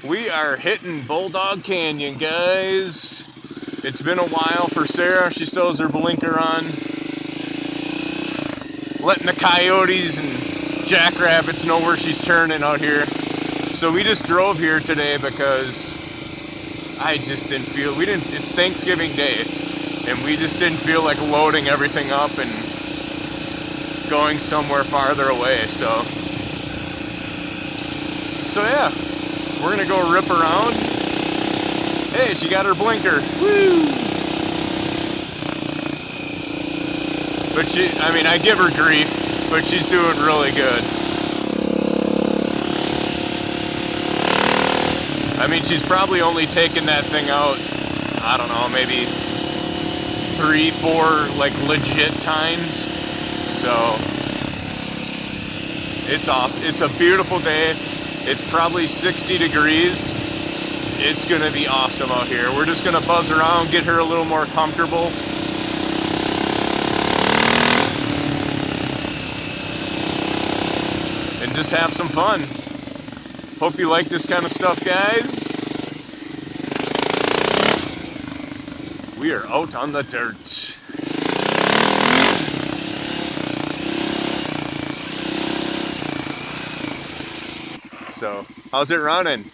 We are hitting Bulldog Canyon, guys. It's been a while for Sarah. She still has her blinker on. Letting the coyotes and jackrabbits know where she's turning out here. So we just drove here today because I just didn't feel, it's Thanksgiving Day, and we just didn't feel like loading everything up and going somewhere farther away. So yeah, we're gonna go rip around. Hey, she got her blinker. Woo! But I give her grief, but she's doing really good. I mean, she's probably only taken that thing out, I don't know, maybe 3-4 like legit times. So it's awesome. It's a beautiful day. It's probably 60 degrees. It's gonna be awesome out here. We're just gonna buzz around, get her a little more comfortable. And just have some fun. Hope you like this kind of stuff, guys. We are out on the dirt. So, how's it running?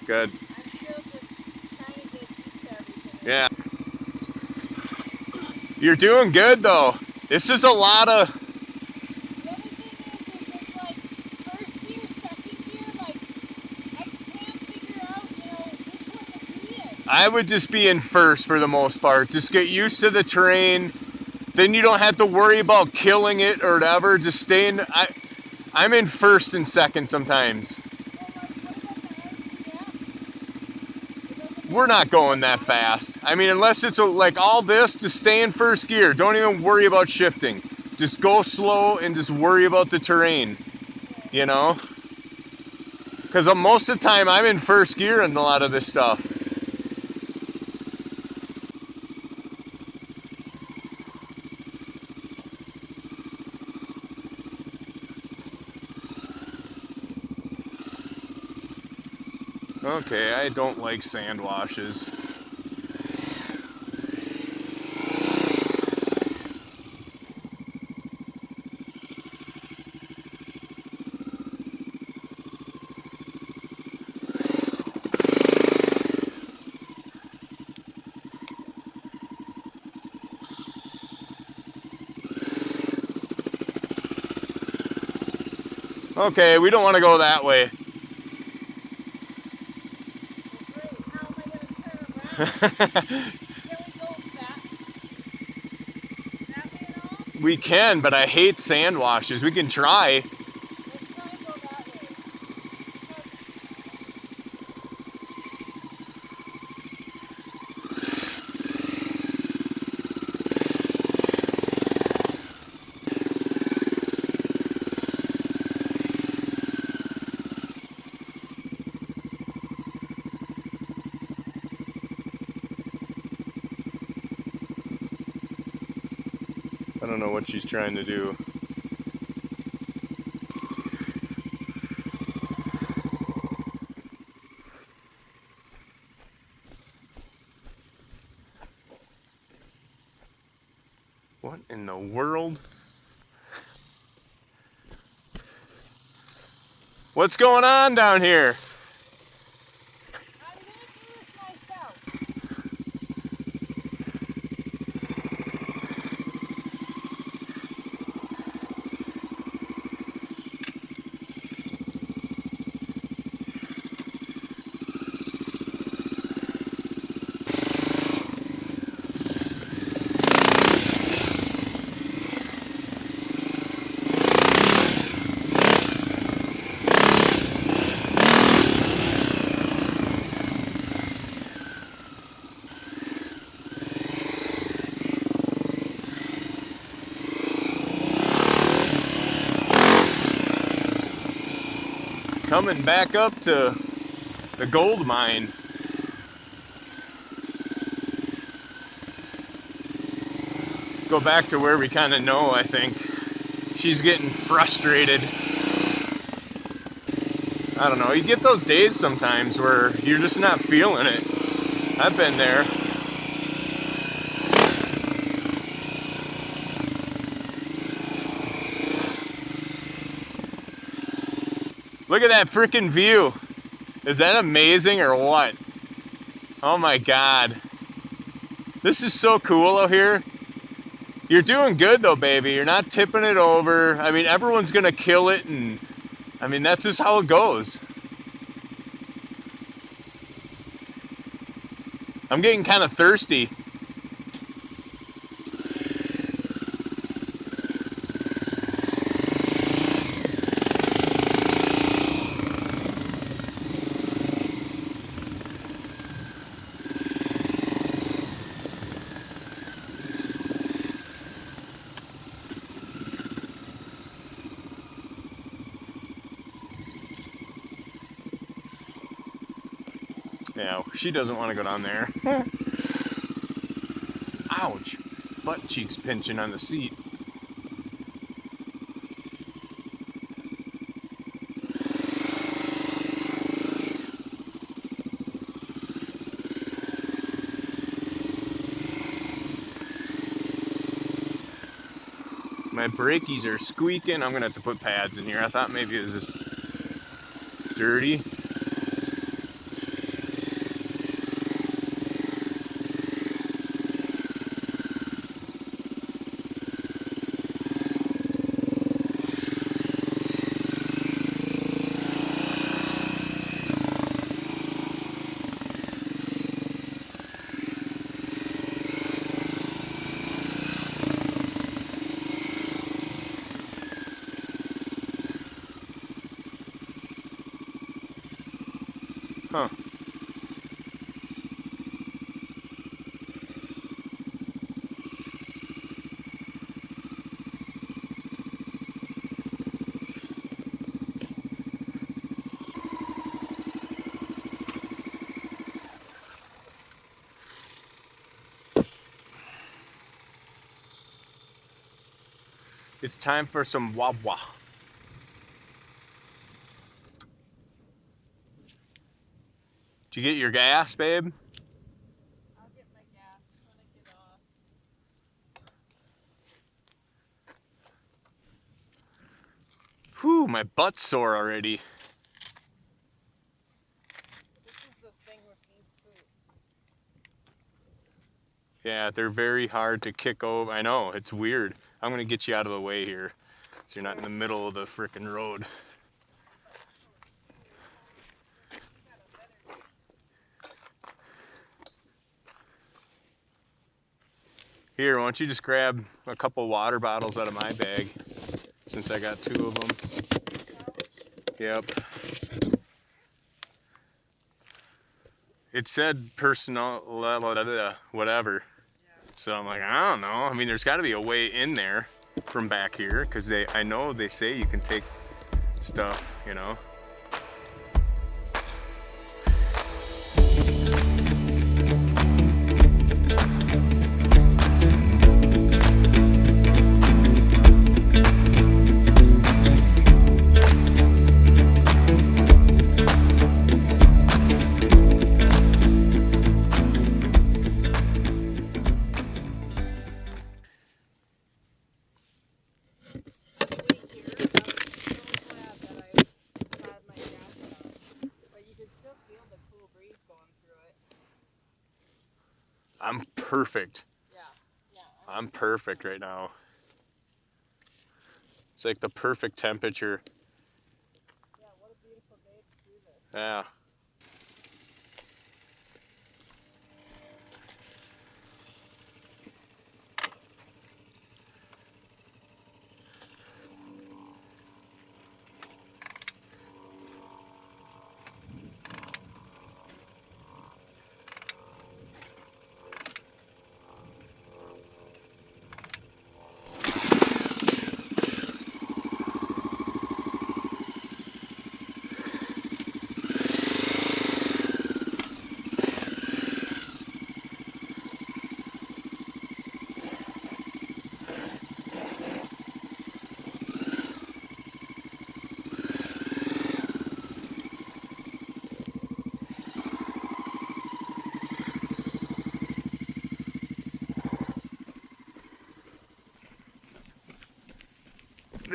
Good. Good. I'm still just trying to get used to everything. Yeah. You're doing good though. This is a lot of... The other thing is it's like first gear, second gear, like I can't figure out, which one to be in. I would just be in first for the most part. Just get used to the terrain. Then you don't have to worry about killing it or whatever. Just stay in... I'm in first and second sometimes. Well, like, what about the RPM? We're not going that fast. I mean, unless it's like all this, just stay in first gear. Don't even worry about shifting. Just go slow and just worry about the terrain, you know? Because most of the time I'm in first gear in a lot of this stuff. Okay, I don't like sand washes. Okay, we don't want to go that way. Well, great. How am I going to turn around? Can we go that way at all? We can, but I hate sand washes. We can try. Let's try to go that way. I don't know what she's trying to do. What in the world? What's going on down here? I'm going to do this myself. Coming back up to the gold mine. Go back to where we kind of know, I think. She's getting frustrated. I don't know, you get those days sometimes where you're just not feeling it. I've been there. Look at that freaking view. Is that amazing or what? Oh my God. This is so cool out here. You're doing good though, baby. You're not tipping it over. I mean, everyone's gonna kill it, and I mean, that's just how it goes. I'm getting kind of thirsty. Yeah, she doesn't want to go down there. Ouch. Butt cheeks pinching on the seat. My brakies are squeaking. I'm gonna have to put pads in here. I thought maybe it was just dirty. Huh. It's time for some wah-wah. Did you get your gas, babe? I'll get my gas when I get off. Whew, my butt's sore already. This is the thing with these boots. Yeah, they're very hard to kick over. I know, it's weird. I'm gonna get you out of the way here, so you're not in the middle of the frickin' road. Here, why don't you just grab a couple water bottles out of my bag, since I got 2 of them. Yep. It said personal, whatever. So I'm like, I don't know. I mean, there's got to be a way in there from back here, because I know they say you can take stuff, you know. I'm perfect. I'm perfect right now. It's like the perfect temperature. Yeah, what a beautiful day to do this. Yeah.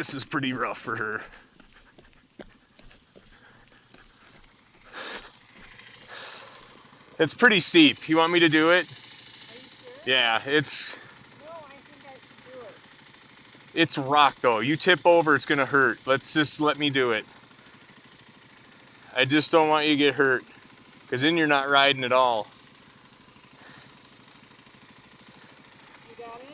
This is pretty rough for her. It's pretty steep. You want me to do it? Are you sure? Yeah, it's No, I think I should do it. it's rock though. You tip over, it's gonna hurt. Let me do it. I just don't want you to get hurt, because then you're not riding at all. You got it?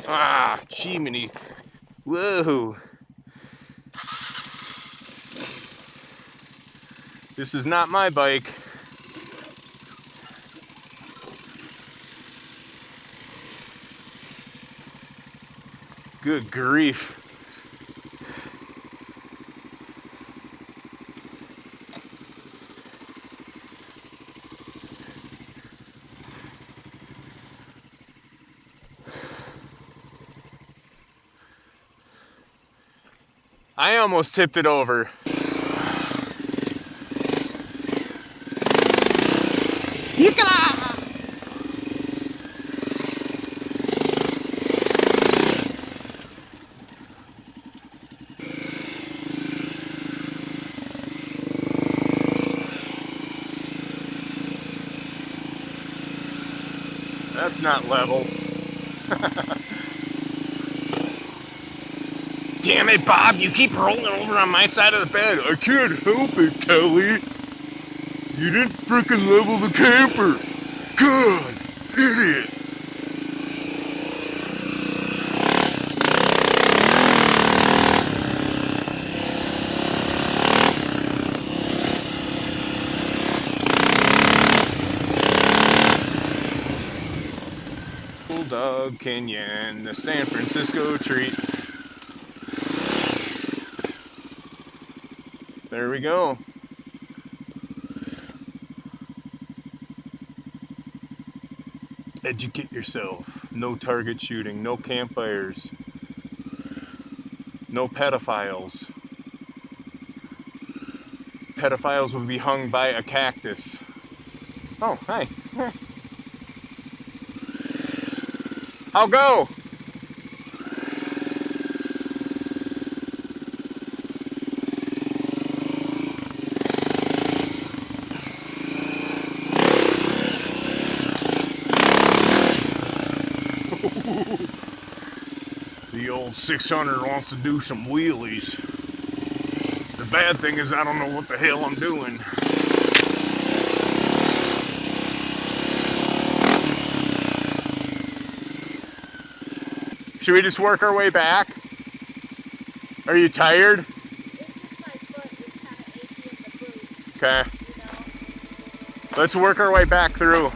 Ah, Jiminy. Whoa. This is not my bike. Good grief. I almost tipped it over. Yikala! That's not level. Damn it, Bob, you keep rolling over on my side of the bed. I can't help it, Kelly. You didn't frickin' level the camper. God, idiot. Bulldog Canyon, the San Francisco treat. There we go. Educate yourself. No target shooting, no campfires, no pedophiles. Pedophiles will be hung by a cactus. Oh, hi. I'll go. The old 600 wants to do some wheelies. The bad thing is I don't know what the hell I'm doing. Should we just work our way back? Are you tired? It's just my foot is kind of achy in the boot, Okay. you know? Let's work our way back through.